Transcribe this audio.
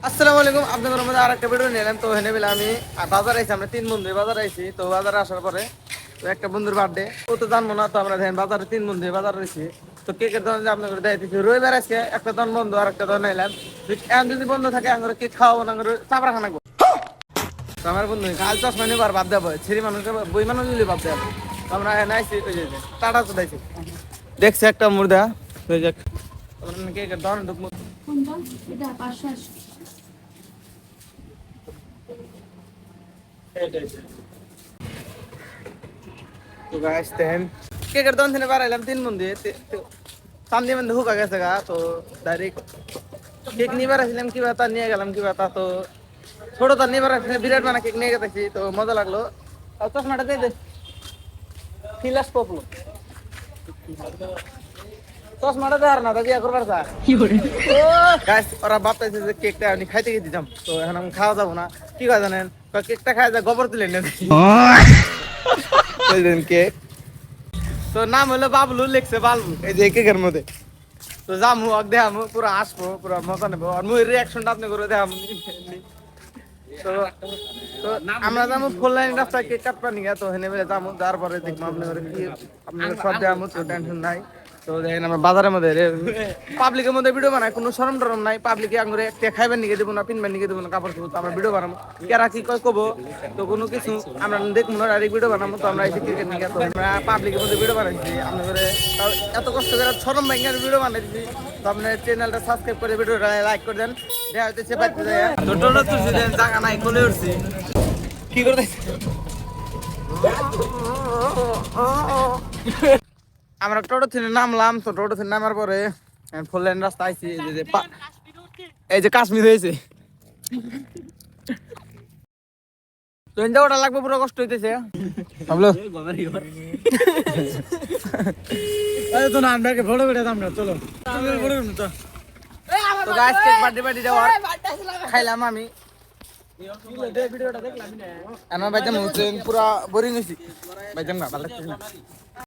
আসসালামু আলাইকুম আপনাদের মধ্যে আরেকটা ভিডিও নিলাম তো হেনে বেলা আমি বাজার আইছি আমরা তিন বন্ধু বাজার আইছি তো বাজারে আসার পরে তো একটা বন্ধুর বার্থডে ও তো জানবো না তো আমরা দেখেন বাজারে তিন বন্ধু বাজার রয়েছি তো কেকের দোকান যে আপনাদের দেখাইতেছি রবিবার আজকে একটা দোকান বন্ধু আর একটা দোকান নিলাম এখন যদি বন্ধ থাকে আমরা কেক খাওয়াবো না চাপড়া খানা করবো তো আমার বন্ধু কাল চশমা নিবার বাদ দেবো ছিরি মানুষকে বই মানুষ নিলে বাদ দেবো আমরা এখানে আইছি ওই যে টাটা চুদাইছি দেখছি একটা মুর্দা ওই যে কেকের দোকান ঢুকবো কেকের দোকান থেকে বাড়াইলাম তিন মন্দির সামনে মধ্যে হুকা গেছে গা তো ডাইরেক্ট কেক নিয়ে বেড়াইছিলাম কিবা তা নিয়ে গেলাম কিবা তা তো ছোট তার নিয়ে বেড়াইছিলাম বিরাট মানে কেক নিয়ে গেছি তো মজা লাগলো আর চশমাটা দিয়ে দে ফিলাস পপলো চশমাটা দেওয়ার না দাদি করবার স্যার গাছ ওরা ভাবতেছে যে কেকটা আমি খাইতে গিয়ে দিতাম তো এখন আমি খাওয়া যাবো না কি কথা জানেন কেকটা খাই যায় গোবর তুলে নিয়ে কেক তো নাম হলো বাবলু লিখছে বাবলু এই যে কেকের মধ্যে তো যামু দেখামু পুরো আসবো পুরো মজা নেবো আর মুই রিয়াকশনটা আপনি করে দেখামু তো তো আমরা যাবো ফুল লাইন রাস্তা কেক কাটবা নিয়ে তো হেনে বেলে যাবো তারপরে দেখবো আপনার কি আপনার সব দেখামু তো টেনশন নাই তো দেখেন আমরা বাজারের মধ্যে পাবলিকের মধ্যে ভিডিও বানাই কোনো শরম টরম নাই পাবলিকে আঙুরে একটা খাইবেন নিকে দেবো না পিনবেন নিকে দেবো না কাপড় তো আমরা ভিডিও বানাবো কেরা কি কয় কবো তো কোনো কিছু আমরা দেখবো না ডাইরেক্ট ভিডিও বানাবো তো আমরা এসে ক্রিকেট নিয়ে তো আমরা পাবলিকের মধ্যে ভিডিও বানাইছি আপনার এত কষ্ট করে শরম ব্যাংকের ভিডিও বানাইছি তো আপনার চ্যানেলটা সাবস্ক্রাইব করে ভিডিওটা লাইক করে দেন দেখা হইতেছে বাড়তে যায় তো টোটো তুলছি দেন জায়গা নাই কোলে উঠছি কি করতে আমরা টোটো থেকে নামলাম তো টোটো থেকে নামার পরে ফোর লাইন রাস্তা আইছি এই যে কাশ্মীর হয়েছে তো ওটা লাগবে পুরো কষ্ট হইতেছে ভাবলো তো না আমরা ফটো করে আমরা চলো তো গাছ কেক বার্থডে যাওয়ার খাইলাম আমি আমার ভাইজান পুরা বোরিং হয়েছি ভাইজান না ভালো লাগছে না